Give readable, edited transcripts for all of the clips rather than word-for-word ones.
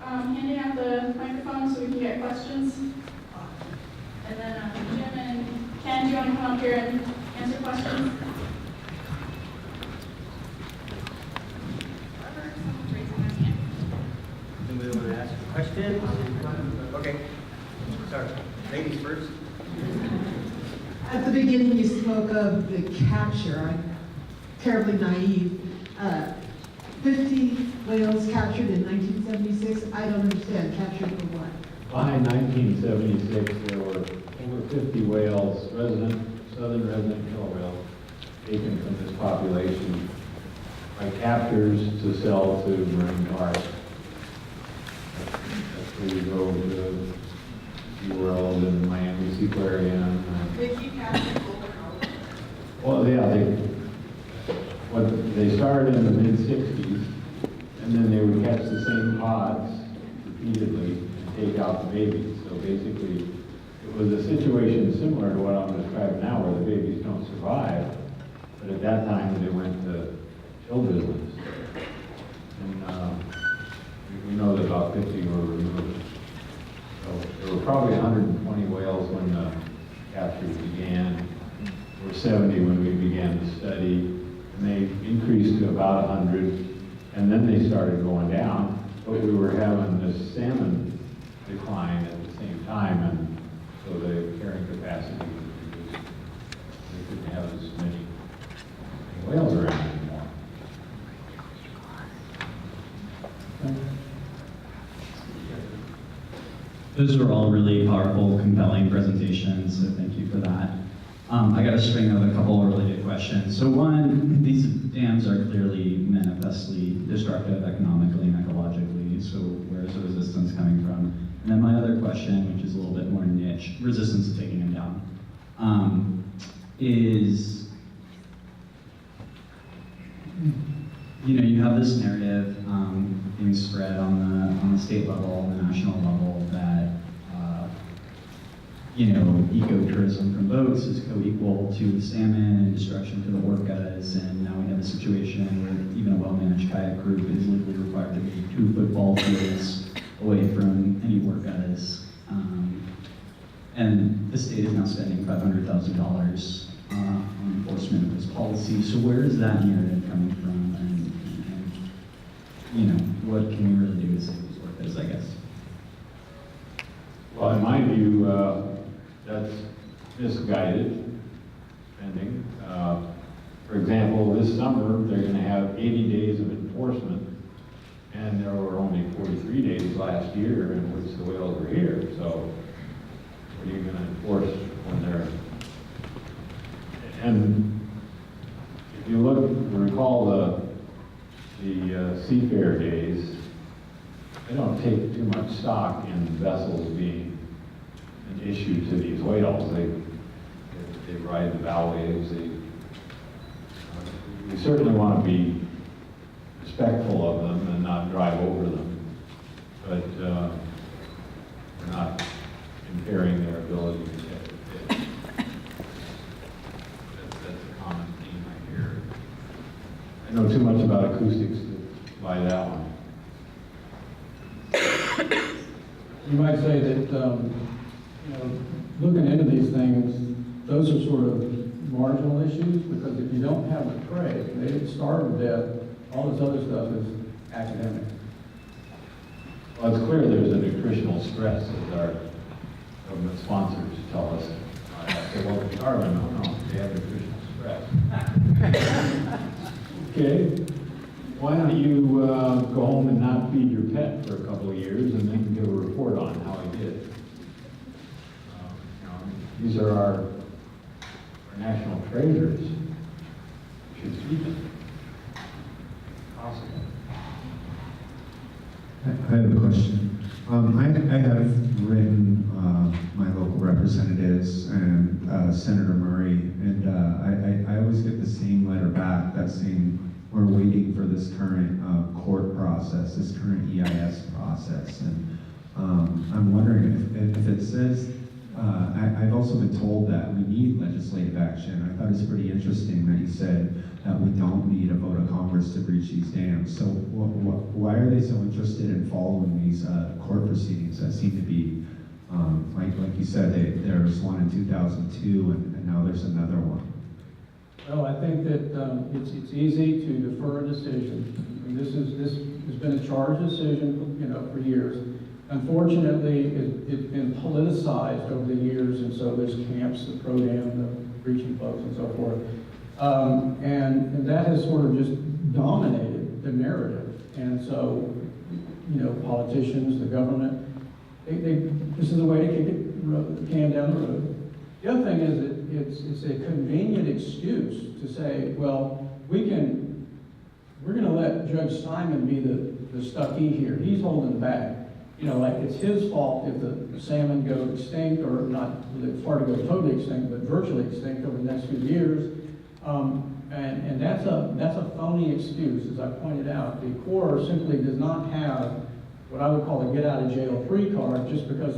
handing out the microphone so we can get questions. And then Jim and Ken, do you want to come up here and answer questions? Anybody want to ask a question? Okay. Sorry. Ladies first. At the beginning, you spoke of the capture. I'm terribly naive. 50 whales captured in 1976. I don't understand. Captured for what? By 1976, there were over 50 whales, southern resident killer whales, taken from this population by captors to sell to marine parks. That's where you go to SeaWorld and Miami Seaquarium. They keep capturing over and over. Well, yeah, they started in the mid-60s, and then they would catch the same pods repeatedly and take out the babies. So basically, it was a situation similar to what I'm describing now, where the babies don't survive. But at that time, they went to show business. And we know that about 50 were removed. So there were probably 120 whales when the captures began. There were 70 when we began to study. And they increased to about 100, and then they started going down, but we were having this salmon decline at the same time, and so the carrying capacity was reduced. They couldn't have as many whales around anymore. Those were all really powerful, compelling presentations, so thank you for that. I got a string of a couple of related questions. So one, these dams are clearly manifestly destructive economically and ecologically, so where is the resistance coming from? And then my other question, which is a little bit more niche, resistance to taking them down, is, you have this narrative being spread on the state level, on the national level, that ecotourism from boats is co-equal to the salmon and destruction to the orcas, and now we have a situation where even a well-managed kayak group is legally required to be 2 football fields away from any orcas. And the state is now spending $500,000 on enforcement of this policy. So where is that narrative coming from, and what can we really do to save these orcas, I guess? Well, in my view, that's misguided spending. For example, this summer, they're going to have 80 days of enforcement, and there were only 43 days last year in which the whales were here. So what are you going to enforce when they're... And if you recall the seafair days, they don't take too much stock in vessels being an issue to these whales. They ride the bow waves. We certainly want to be respectful of them and not drive over them, but we're not impairing their ability to catch a fish. That's a common theme I hear. I know too much about acoustics to buy that one. You might say that, looking into these things, those are sort of marginal issues, because if you don't have the prey, they get starved to death, all this other stuff is academic. Well, it's clear there's a nutritional stress, as our government sponsors tell us. I say, well, the carbon, no, they have nutritional stress. Okay, why don't you go home and not feed your pet for a couple of years and then give a report on how he did. These are our national treasures. We should feed them. Possible. I have a question. I have written my local representatives and Senator Murray, and I always get the same letter back, that same, we're waiting for this current court process, this current EIS process, and I'm wondering if it says I've also been told that we need legislative action. I thought it was pretty interesting that you said that we don't need a vote of Congress to breach these dams. So why are they so interested in following these court proceedings that seem to be, like you said, there was one in 2002 and now there's another one? Well, I think that it's easy to defer a decision. I mean, this has been a charged decision, for years. Unfortunately, it's been politicized over the years, and so there's camps, the pro-dam, the breaching folks, and so forth. And that has sort of just dominated the narrative. And so, politicians, the government, this is a way to kick the can down the road. The other thing is that it's a convenient excuse to say, well, we're going to let Judge Simon be the stuckee here. He's holding the bag. Like it's his fault if the salmon go extinct, or not, it's hard to go totally extinct, but virtually extinct over the next few years. And that's a phony excuse, as I pointed out. The Corps simply does not have what I would call a get out of jail free card just because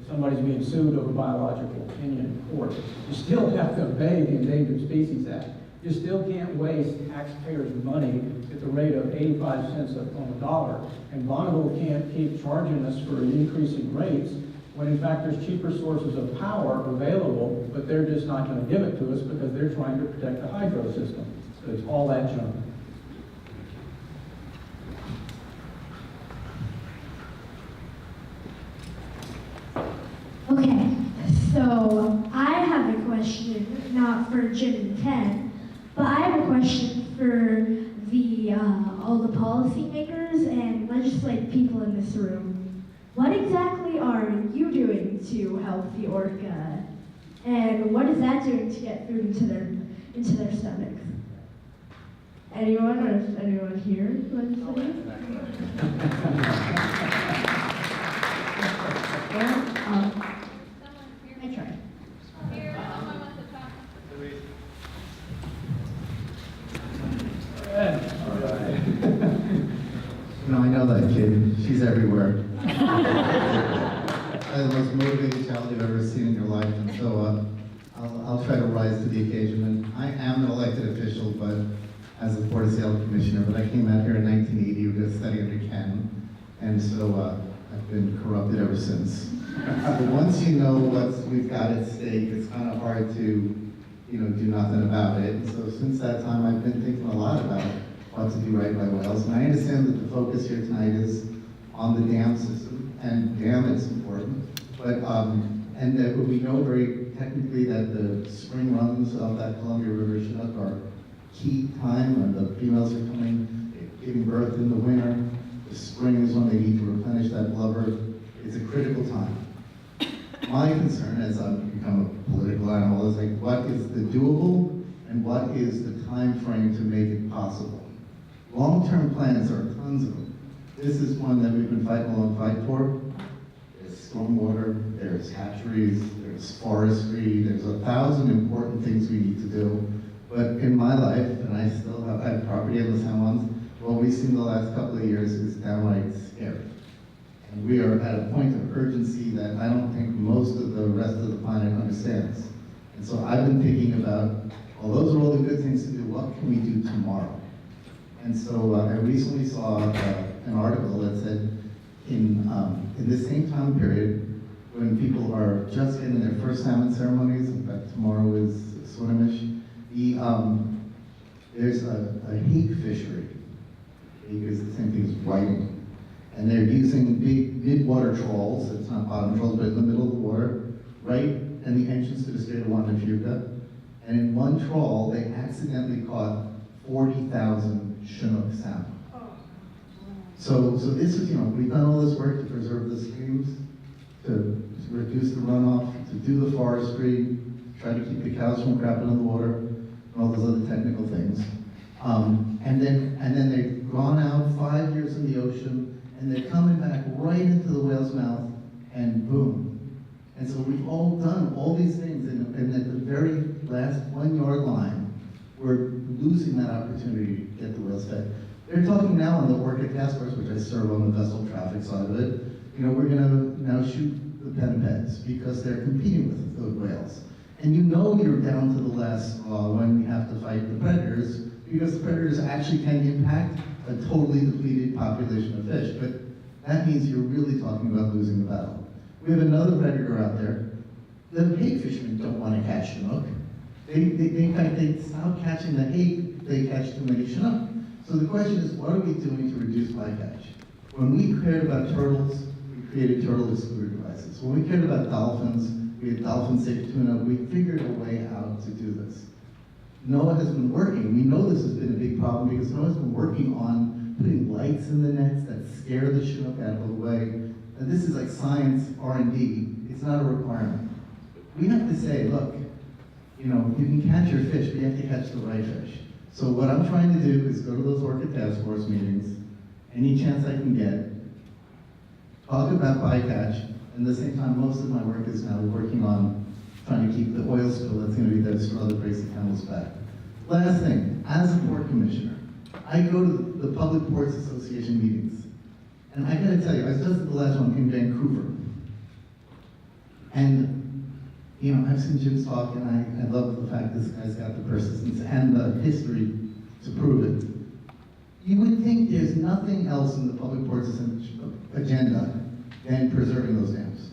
somebody's being sued over biological opinion in court. You still have to obey the Endangered Species Act. You still can't waste taxpayers' money at the rate of 85 cents on the dollar. And Bonneville can't keep charging us for increasing rates when in fact there's cheaper sources of power available, but they're just not going to give it to us because they're trying to protect the hydro system. So it's all that junk. Okay, so I have a question, not for Jim and Ken, but I have a question for all the policymakers and legislative people in this room. What exactly are you doing to help the orca, and what is that doing to get food into their stomachs? Anyone, or is anyone here legislating? I tried. I know that kid. She's everywhere. The most motivating child you've ever seen in your life, and so I'll try to rise to the occasion. And I am an elected official, but as a Port of Sale commissioner. But I came out here in 1980 to study under Ken, and so I've been corrupted ever since. So once you know what we've got at stake, it's kind of hard to, do nothing about it. And so since that time, I've been thinking a lot about what to do right by whales. And I understand that the focus here tonight is on the dam system, and dam is important. But and that we know very technically that the spring runs of that Columbia River Chinook are key time when the females are giving birth in the winter. The spring is when they need to replenish that blubber. It's a critical time. My concern as I've become a political animal is like, what is the doable and what is the time frame to make it possible? Long-term plans are tons of them. This is one that we've been fighting a long fight for. There's stormwater, there's hatcheries, there's forestry, there's 1,000 important things we need to do. But in my life, and I still have property in the San Juans, what we've seen the last couple of years is downright scary. And we are at a point of urgency that I don't think most of the rest of the planet understands. And so I've been thinking about, well, those are all the good things to do. What can we do tomorrow? And so I recently saw an article that said in this same time period, when people are just getting their first salmon ceremonies, in fact tomorrow is Swinomish, there's a hake fishery. Hake is the same thing as whiting. And they're using big mid-water trawls, it's not bottom trawls, but in the middle of the water, right in the entrance to the Strait of Juan de Fuca. And in one trawl, they accidentally caught 40,000 Chinook salmon. So this is, we've done all this work to preserve the streams, to reduce the runoff, to do the forestry, try to keep the cows from crapping in the water, and all those other technical things. And then they've gone out 5 years in the ocean, and they're coming back right into the whale's mouth, and boom. And so we've all done all these things, and at the very last 1 yard line, we're losing that opportunity to get the whales fed. They're talking now on the Orca task force, which I serve on the vessel traffic side of it. We're gonna now shoot the pennipeds because they're competing with the whales. And you know you're down to the last straw when you have to fight the predators, because the predators actually can impact a totally depleted population of fish. But that means you're really talking about losing the battle. We have another predator out there. The hake fishermen don't want to catch Chinook. In fact, they stop catching the hake, they catch too many Chinook. So the question is, what are we doing to reduce bycatch? When we cared about turtles, we created turtle excluder devices. When we cared about dolphins, we had dolphin safe tuna. We figured a way out to do this. NOAA has been working. We know this has been a big problem because NOAA's been working on putting lights in the nets that scare the Chinook out of the way. And this is like science R&D. It's not a requirement. We have to say, look, you know, you can catch your fish, but you have to catch the right fish. So what I'm trying to do is go to those Orca task force meetings, any chance I can get, talk about bycatch, and at the same time, most of my work is now working on trying to keep the oil spill that's going to be the straw that breaks the camel's back. Last thing, as a port commissioner, I go to the Public Ports Association meetings, and I got to tell you, I was just at the last one in Vancouver, and you know, I've seen Jim's talk, and I love the fact this guy's got the persistence and the history to prove it. You would think there's nothing else in the Public Ports agenda than preserving those dams.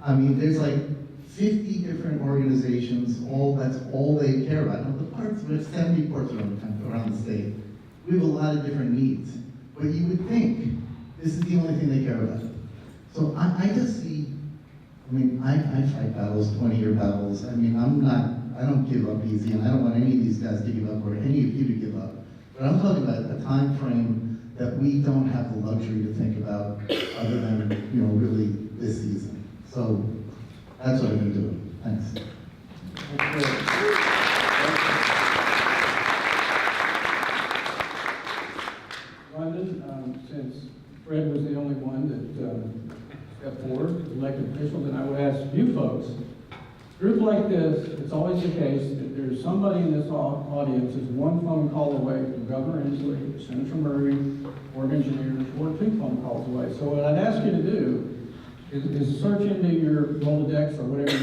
I mean, there's like 50 different organizations, that's all they care about. Now, the ports, we have 70 ports around the state. We have a lot of different needs. But you would think this is the only thing they care about. So I just see, I mean, I fight battles, 20-year battles. I mean, I don't give up easy, and I don't want any of these guys to give up or any of you to give up. But I'm talking about a time frame that we don't have the luxury to think about other than, you know, really this season. So that's what I've been doing. Thanks. London, since Fred was the only one that stepped forward, elected official, then I would ask you folks, a group like this, it's always the case that there's somebody in this audience who's one phone call away from Governor Inslee, Senator Murray, Corps of Engineers, or 2 phone calls away. So what I'd ask you to do is search into your Rolodex or whatever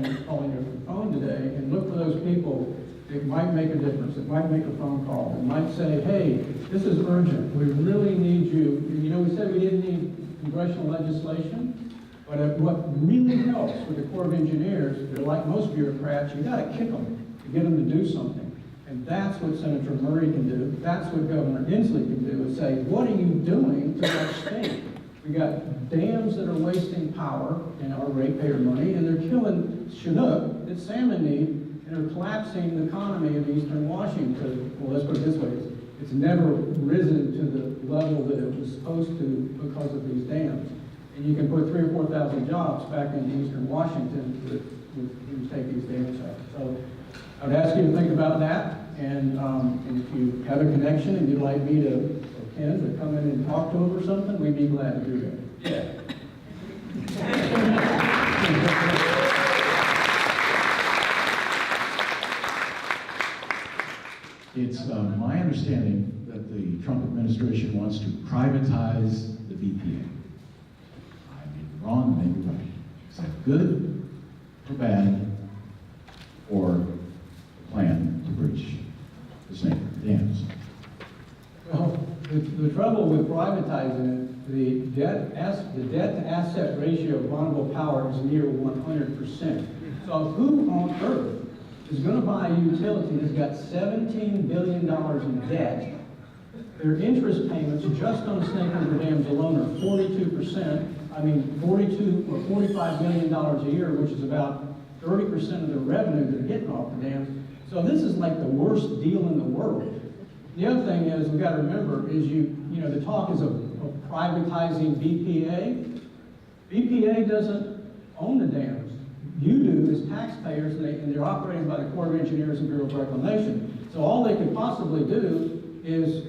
you're calling your phone today and look for those people that might make a difference, that might make a phone call, that might say, hey, this is urgent, we really need you. You know, we said we didn't need congressional legislation, but what really helps with the Corps of Engineers, they're like most bureaucrats, you gotta kick them to get them to do something. And that's what Senator Murray can do, that's what Governor Inslee can do, is say, what are you doing to our state? We got dams that are wasting power and our ratepayer money, and they're killing Chinook that salmon need, and are collapsing the economy of eastern Washington. Well, let's put it this way, it's never risen to the level that it was supposed to because of these dams. And you can put 3,000 or 4,000 jobs back in eastern Washington when you take these dams out. So I would ask you to think about that, and if you have a connection and you'd like me to, or Ken, to come in and talk to him or something, we'd be glad to do that. Yeah. It's my understanding that the Trump administration wants to privatize the BPA. I may be wrong, I may be right. Is that good or bad, or a plan to breach the Snake dams? Well, the trouble with privatizing it, the debt-to-asset ratio of vulnerable power is near 100%. So who on earth is going to buy a utility that's got $17 billion in debt? Their interest payments just on Snake River dams alone are 42%. I mean, $42 or $45 million a year, which is about 30% of the revenue they're getting off the dams. So this is like the worst deal in the world. The other thing is, we've got to remember, is you know, the talk is of privatizing BPA. BPA doesn't own the dams. You do as taxpayers, and they're operated by the Corps of Engineers and Bureau of Reclamation. So all they could possibly do is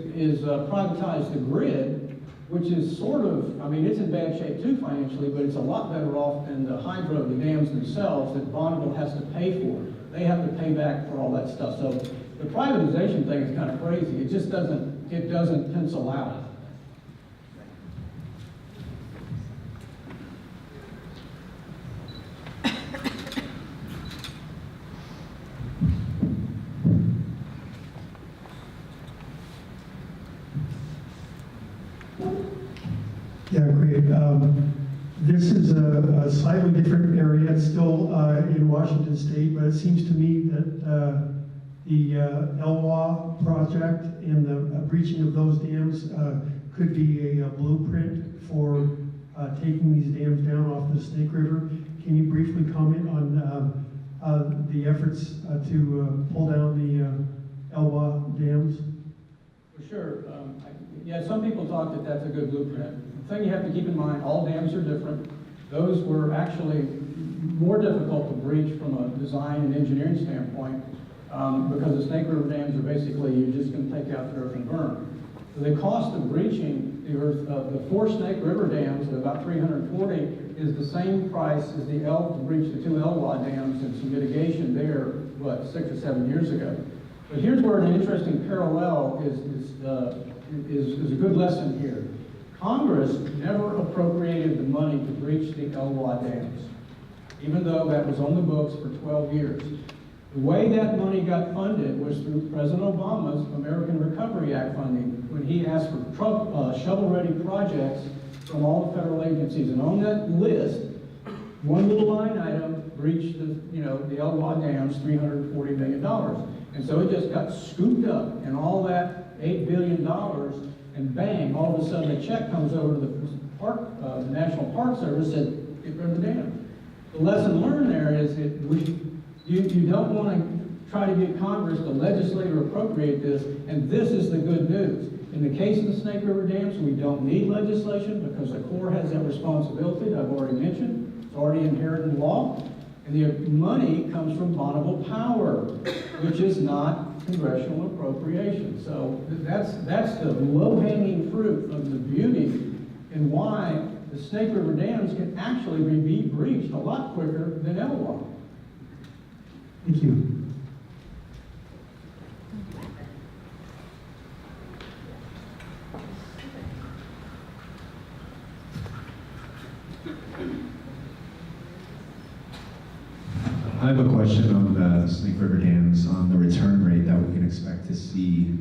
privatize the grid, which is sort of, I mean, it's in bad shape too financially, but it's a lot better off than the hydro, the dams themselves that Bonneville has to pay for. They have to pay back for all that stuff. So the privatization thing is kind of crazy. It just doesn't pencil out. a slightly different area. It's still in Washington State, but it seems to me that the Elwha project and the breaching of those dams could be a blueprint for taking these dams down off the Snake River. Can you briefly comment on the efforts to pull down the Elwha dams? For sure. Yeah, some people thought that that's a good blueprint. The thing you have to keep in mind, all dams are different. Those were actually more difficult to breach from a design and engineering standpoint because the Snake River dams are basically, you're just going to take out the earth and burn. So the cost of breaching the 4 Snake River dams at about $340 is the same price as to breach the 2 Elwha dams and some mitigation there, what, 6 or 7 years ago. But here's where an interesting parallel is a good lesson here. Congress never appropriated the money to breach the Elwha dams, even though that was on the books for 12 years. The way that money got funded was through President Obama's American Recovery Act funding, when he asked for shovel-ready projects from all the federal agencies. And on that list, one little line item breached the Elwha dams, $340 million. And so it just got scooped up, and all that $8 billion, and bang, all of a sudden a check comes over to the National Park Service and get rid of the dam. The lesson learned there is that you don't want to try to get Congress to legislate or appropriate this, and this is the good news. In the case of the Snake River dams, we don't need legislation because the Corps has that responsibility that I've already mentioned. It's already inherent in law. And the money comes from bondable power, which is not congressional appropriation. So that's the low-hanging fruit of the beauty and why the Snake River dams can actually be breached a lot quicker than Elwha. Thank you. I have a question on the Snake River dams, on the return rate that we can expect to see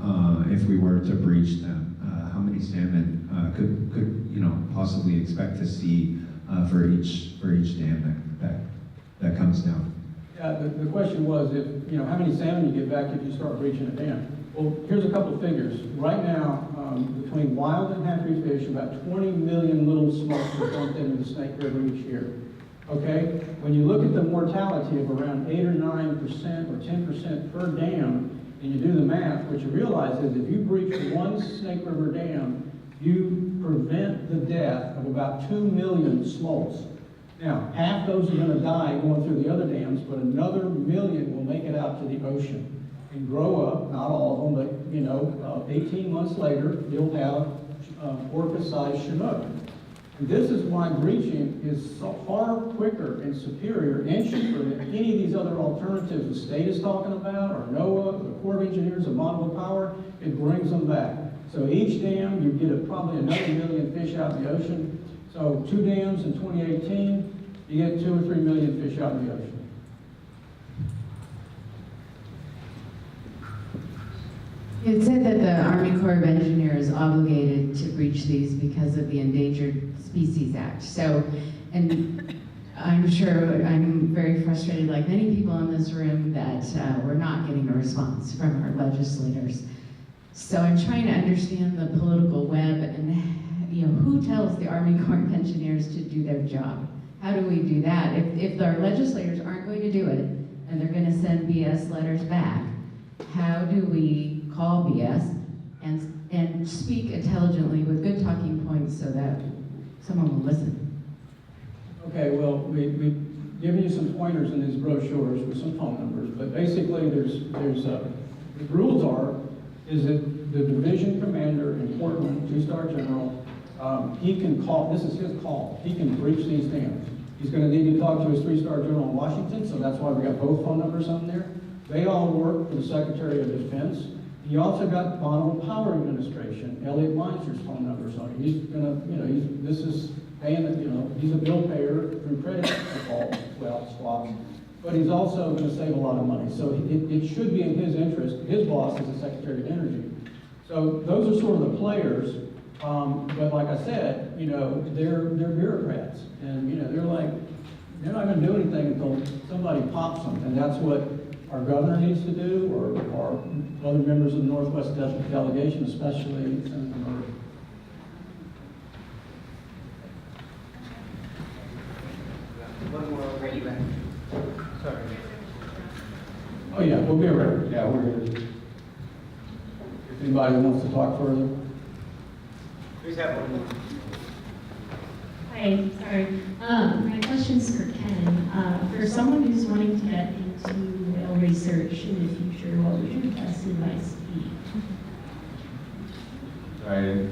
if we were to breach them. How many salmon could possibly expect to see for each dam that comes down? Yeah, the question was how many salmon you get back if you start breaching a dam. Well, here's a couple of figures. Right now, between wild and hatchery fish, about 20 million little smolts are dumped into the Snake River each year. Okay? When you look at the mortality of around 8 or 9% or 10% per dam, and you do the math, what you realize is if you breach one Snake River dam, you prevent the death of about 2 million smolts. Now, half those are going to die going through the other dams, but another million will make it out to the ocean and grow up, not all of them, but 18 months later, you'll have orca-sized Chinook. And this is why breaching is so far quicker and superior and cheaper than any of these other alternatives the state is talking about, or NOAA, the Corps of Engineers, of bondable power. It brings them back. So each dam, you get probably another million fish out in the ocean. So 2 dams in 2018, you get 2 or 3 million fish out in the ocean. It said that the Army Corps of Engineers is obligated to breach these because of the Endangered Species Act. So, and I'm sure I'm very frustrated, like many people in this room, that we're not getting a response from our legislators. So I'm trying to understand the political web and who tells the Army Corps of Engineers to do their job? How do we do that? If our legislators aren't going to do it and they're going to send BS letters back, how do we call BS and speak intelligently with good talking points so that someone will listen? Okay, well, we've given you some pointers in these brochures with some phone numbers, but basically the rules is that the division commander in Portland, 2-star general, he can call, this is his call, he can breach these dams. He's going to need to talk to his 3-star general in Washington, so that's why we got both phone numbers on there. They all work for the Secretary of Defense. You also got Bonneville Power Administration, Elliot Weinster's phone numbers on it. He's going to, this is paying, he's a bill payer through credit default, swaps, but he's also going to save a lot of money. So it should be in his interest. His boss is the Secretary of Energy. So those are sort of the players. But like I said, you know, they're bureaucrats, and, you know, they're not gonna do anything until somebody pops them, and that's what our governor needs to do, or other members of the Northwest delegation, especially Senator Murray. One more over here. Sorry. Oh, yeah, we'll be ready. Yeah, we're here. If anybody wants to talk further. Please have one more. Hi, sorry. My question's for Ken. For someone who's wanting to get into whale research in the future, what would your best advice be? Sorry.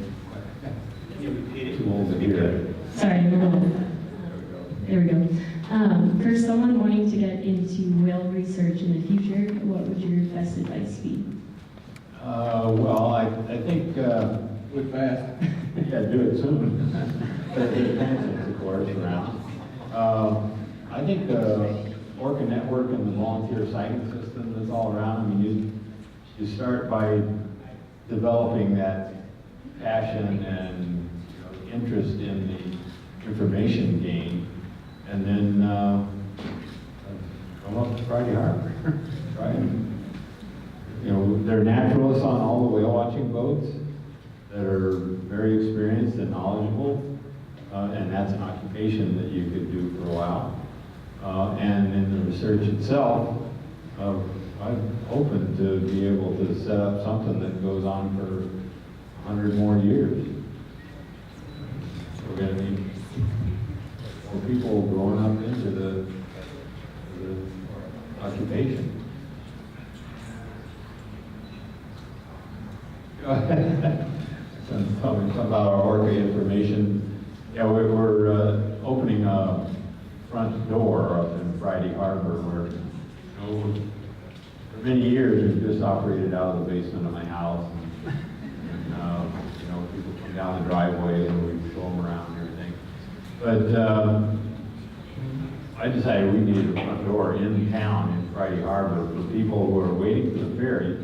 Can you repeat it? Too old to hear it. Sorry, there we go. For someone wanting to get into whale research in the future, what would your best advice be? Well, I think, With fast. yeah, do it soon. But there's chances, of course, around. I think the Orca network and the volunteer sighting system that's all around, I mean, you start by developing that passion and, you know, interest in the information gain, and then come up to Friday Harbor. Try and, you know, they're naturalists on all the whale watching boats that are very experienced and knowledgeable, and that's an occupation that you could do for a while. And in the research itself, I'm open to be able to set up something that goes on for 100 more years. We're going to need more people growing up into the occupation. Something about our Orca information. Yeah, we're opening a front door up in Friday Harbor where, you know, for many years we've just operated out of the basement of my house. And you know, people come down the driveway and we show them around and everything. But I decided we needed a front door in town in Friday Harbor for people who are waiting for the ferry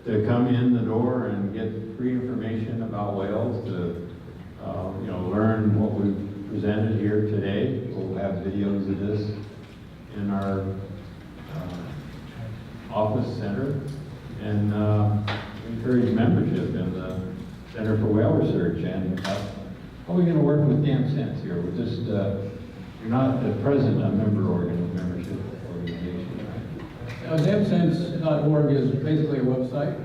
to come in the door and get free information about whales, to you know, learn what we've presented here today. We'll have videos of this in our office center, and encourage membership in the Center for Whale Research. And how are we going to work with Damn Sense here? We're just, you're not at present a membership organization, right? DamnSense.org is basically a website.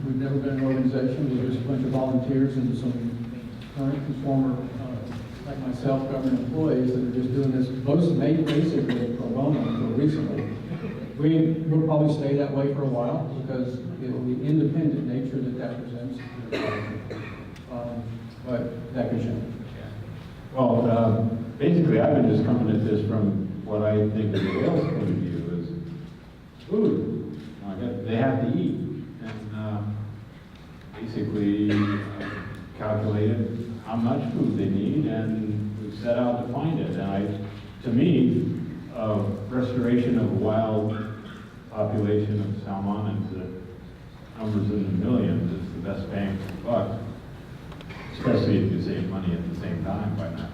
We've never been an organization. We're just a bunch of volunteers and some current and former, like myself, government employees that are just doing this basically pro bono until recently. We'll probably stay that way for a while because the independent nature that presents. But that could change. Well, basically, I've been just coming at this from what I think of the whale's point of view is food. They have to eat, and basically calculated how much food they need, and we've set out to find it. And to me, restoration of a wild population of salmon into numbers in the millions is the best bang for the buck, especially if you save money at the same time by not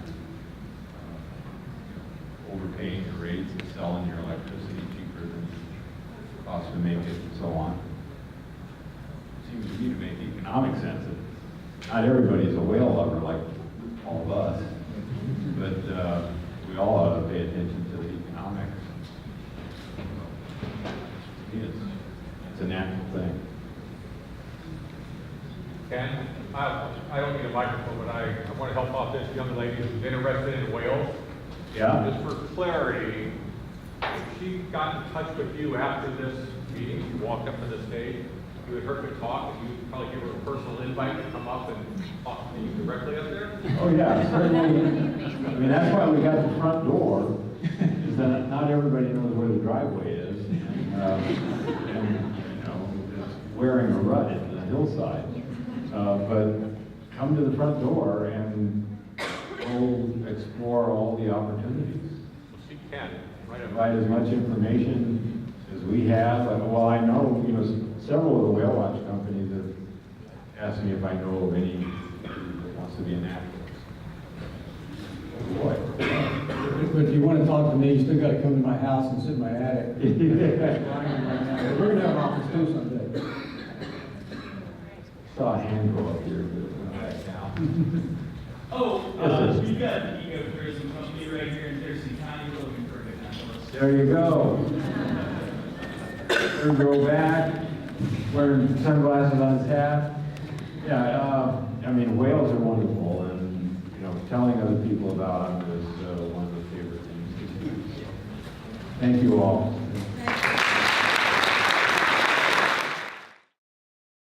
overpaying your rates and selling your electricity cheaper than it costs to make it and so on. It seems to me to make economic sense that not everybody's a whale lover like all of us, but we all ought to pay attention to the economics. To me, it's a natural thing. Ken, I don't need a microphone, but I want to help out this young lady who's interested in whales. Yeah. Just for clarity, if she got in touch with you after this meeting, you walked up to the stage, you had heard her talk, and you'd probably give her a personal invite to come up and talk to you directly up there? Oh, yeah, certainly. I mean, that's why we got the front door, is that not everybody knows where the driveway is. And you know, it's wearing a rut in the hillside. But come to the front door and we'll explore all the opportunities. She can, right? Provide as much information as we have. Well, I know, you know, several of the whale watch companies have asked me if I know of any to be a naturalist. Boy. But if you want to talk to me, you still got to come to my house and sit in my attic. We're gonna have an office too someday. Saw a hand go up here, but it went back down. We've got an ecotourism company right here in Thurston County. We're looking for a good naturalist. There you go. Or go back, wearing sunglasses on his hat. Yeah, I mean, whales are wonderful, and, you know, telling other people about them is one of the favorite things to do. Thank you all.